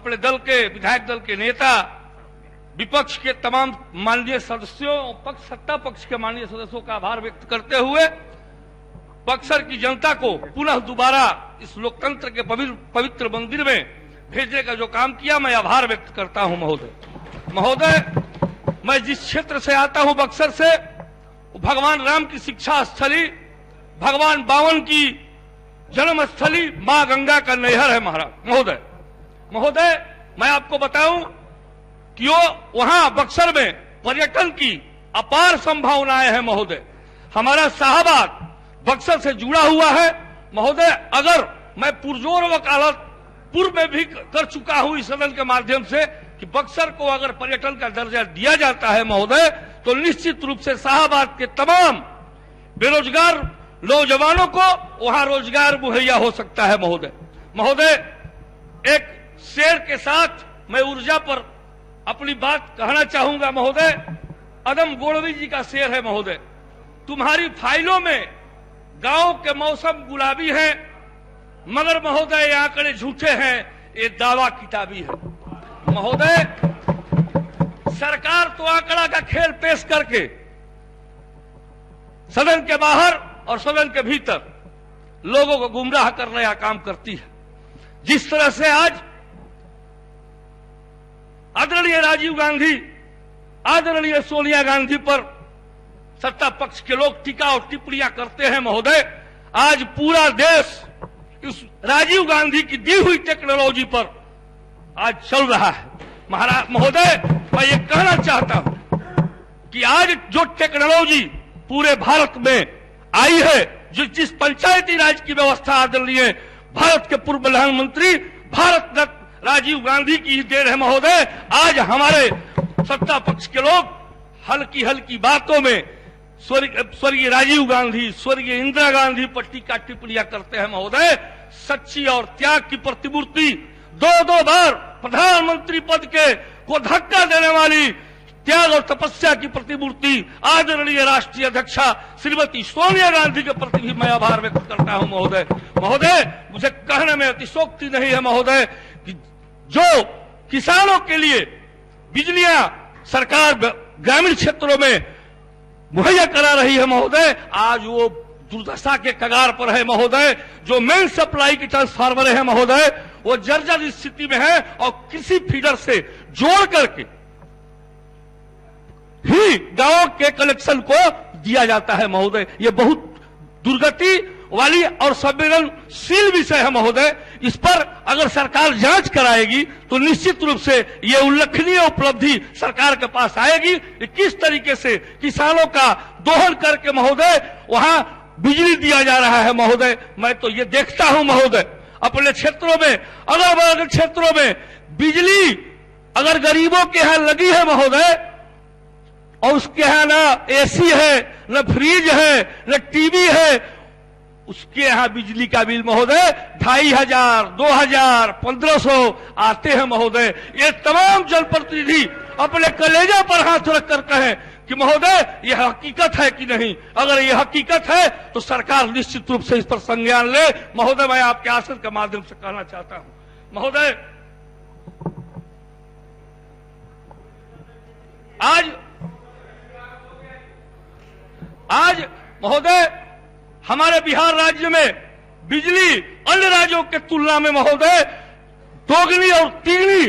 अपने दल के विधायक दल के नेता, विपक्ष के तमाम माननीय सदस्यों, सत्ता पक्ष के माननीय सदस्यों का आभार व्यक्त करते हुए बक्सर की जनता को पुनः दोबारा इस लोकतंत्र के पवित्र मंदिर में भेजने का जो काम किया, मैं आभार व्यक्त करता हूं महोदय। मैं जिस क्षेत्र से आता हूं बक्सर से, भगवान राम की शिक्षा स्थली, भगवान बावन की जन्मस्थली मां गंगा का नैहर है महाराज महोदय। मैं आपको बताऊं कि वहां बक्सर में पर्यटन की अपार संभावनाएं हैं महोदय। हमारा शाहबाद बक्सर से जुड़ा हुआ है महोदय। अगर मैं पुरजोर वकालत पूर्व में भी कर चुका हूं इस सदन के माध्यम से कि बक्सर को अगर पर्यटन का दर्जा दिया जाता है महोदय, तो निश्चित रूप से शाहबाद के तमाम बेरोजगार नौजवानों को वहां रोजगार मुहैया हो सकता है महोदय। एक शेर के साथ मैं ऊर्जा पर अपनी बात कहना चाहूंगा महोदय। अदम गोड़वी जी का शेर है महोदय, तुम्हारी फाइलों में गांव के मौसम गुलाबी हैं, मगर महोदय ये आंकड़े झूठे हैं, ये दावा किताबी है महोदय। सरकार तो आंकड़ा का खेल पेश करके सदन के बाहर और सदन के भीतर लोगों को गुमराह करने का काम करती है। जिस तरह से आज आदरणीय राजीव गांधी, आदरणीय सोनिया गांधी पर सत्ता पक्ष के लोग टीका और टिप्पणियां करते हैं महोदय, आज पूरा देश इस राजीव गांधी की दी हुई टेक्नोलॉजी पर आज चल रहा है महोदय। मैं ये कहना चाहता हूं कि आज जो टेक्नोलॉजी पूरे भारत में आई है, जिस पंचायती राज की व्यवस्था आदरणीय भारत के पूर्व प्रधानमंत्री भारत रत्न राजीव गांधी की देन है महोदय। आज हमारे सत्ता पक्ष के लोग हल्की हल्की बातों में स्वर्गीय राजीव गांधी, स्वर्गीय इंदिरा गांधी पर टीका टिप्पणियां करते हैं महोदय। सच्ची और त्याग की प्रतिमूर्ति, दो बार प्रधानमंत्री पद के को धक्का देने वाली त्याग और तपस्या की प्रतिमूर्ति आदरणीय राष्ट्रीय अध्यक्षा श्रीमती सोनिया गांधी के प्रति भी मैं आभार व्यक्त करता हूं महोदय। मुझे कहने में अतिशोक्ति नहीं है महोदय कि जो किसानों के लिए बिजलियां सरकार ग्रामीण क्षेत्रों में मुहैया करा रही है महोदय, आज वो दुर्दशा के कगार पर है महोदय। जो मेन सप्लाई की ट्रांसफार्मर है महोदय, वो जर्जर स्थिति में है और कृषि फीडर से जोड़ करके ही गांव के कलेक्शन को दिया जाता है महोदय। ये बहुत दुर्गति वाली और संवेदनशील विषय है महोदय। इस पर अगर सरकार जांच कराएगी तो निश्चित रूप से ये उल्लेखनीय उपलब्धि सरकार के पास आएगी कि किस तरीके से किसानों का दोहन करके महोदय वहां बिजली दिया जा रहा है महोदय। मैं तो ये देखता हूं महोदय अपने क्षेत्रों में, अलग-अलग क्षेत्रों में बिजली अगर गरीबों के यहां लगी है महोदय और उसके यहां ना एसी है, न फ्रिज है, न टीवी है, उसके यहां बिजली का बिल महोदय 2500, 2000, 1500 आते हैं महोदय। ये तमाम जनप्रतिनिधि अपने कलेजा पर हाथ रख कर कहें कि महोदय यह हकीकत है कि नहीं। अगर यह हकीकत है तो सरकार निश्चित रूप से इस पर संज्ञान ले महोदय। मैं आपके आसन के माध्यम से कहना चाहता हूं महोदय, आज महोदय हमारे बिहार राज्य में बिजली अन्य राज्यों के तुलना में महोदय दोगुनी और तिगुनी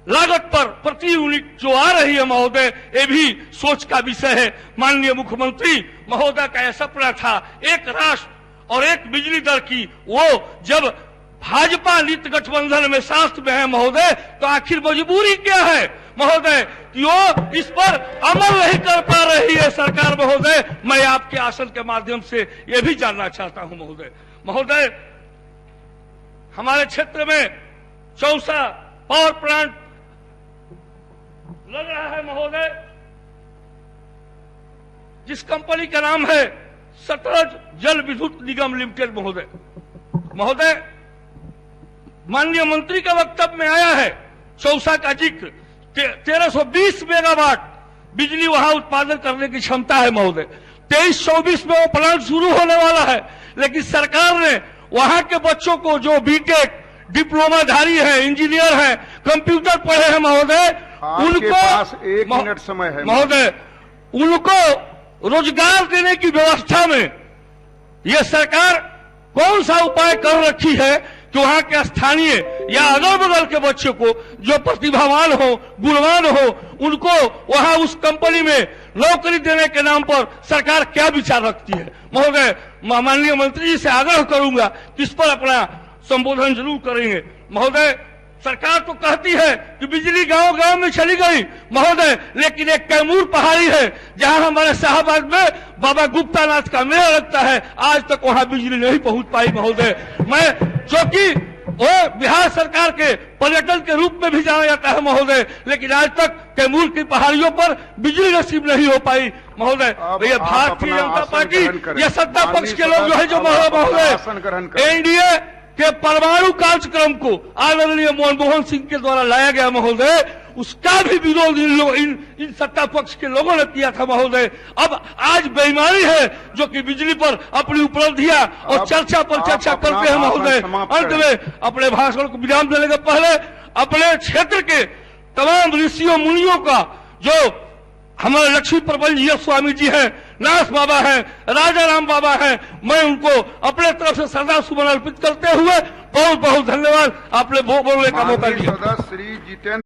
लागत पर प्रति यूनिट जो आ रही है महोदय, ये भी सोच का विषय है। माननीय मुख्यमंत्री महोदय का यह सपना था एक राष्ट्र और एक बिजली दर की, वो जब भाजपा नीति गठबंधन में साथ में है महोदय, तो आखिर मजबूरी क्या है महोदय कि वो इस पर अमल नहीं कर पा रही है सरकार महोदय। मैं आपके आसन के माध्यम से ये भी जानना चाहता हूं महोदय, हमारे क्षेत्र में चौसा पावर प्लांट लग रहा है महोदय, जिस कंपनी का नाम है सतलज जल विद्युत निगम लिमिटेड महोदय। माननीय मंत्री का वक्तव्य में आया है चौसा का जिक्र, 1320 मेगावाट बिजली वहां उत्पादन करने की क्षमता है महोदय। 23-24 में वो प्लांट शुरू होने वाला है, लेकिन सरकार ने वहां के बच्चों को जो बीटेक डिप्लोमाधारी हैं, इंजीनियर हैं, कंप्यूटर पढ़े हैं महोदय, आपके पास 1 मिनट समय है महोदय, उनको रोजगार देने की व्यवस्था में यह सरकार कौन सा उपाय कर रखी है कि वहां के स्थानीय या अगल बगल के बच्चों को जो प्रतिभावान हो, गुणवान हो, उनको वहां उस कंपनी में नौकरी देने के नाम पर सरकार क्या विचार रखती है? महोदय, माननीय मंत्री जी से आग्रह करूंगा कि इस पर अपना संबोधन जरूर करेंगे। महोदय, सरकार तो कहती है कि बिजली गांव गांव में चली गई महोदय, लेकिन एक कैमूर पहाड़ी है जहां हमारे शाहबाद में बाबा गुप्तानाथ का मेला लगता है, आज तक वहां बिजली नहीं पहुंच पाई महोदय। मैं चूंकि वो बिहार सरकार के पर्यटन के रूप में भी जाना जाता है महोदय, लेकिन आज तक कैमूर की पहाड़ियों पर बिजली नसीब नहीं हो पाई महोदय। ये भारतीय जनता पार्टी, ये सत्ता पक्ष के लोग जो है जो महोदय एनडीए के परमाणु कार्यक्रम को आदरणीय मनमोहन सिंह के द्वारा लाया गया महोदय, उसका भी विरोध इन सत्ता पक्ष के लोगों ने किया था महोदय। अब आज बेईमानी है जो कि बिजली पर अपनी उपलब्धियां और चर्चा पर चर्चा करते हैं महोदय। अंत में अपने भाषण को विराम देने के पहले अपने क्षेत्र के तमाम ऋषियों मुनियों का, जो हमारे लक्ष्मी प्रबल जी स्वामी जी हैं, नाथ बाबा हैं, राजा राम बाबा हैं, मैं उनको अपने तरफ से श्रद्धा सुमन अर्पित करते हुए बहुत बहुत धन्यवाद। आपने बोलने का मौका दिया। श्री जितेंद्र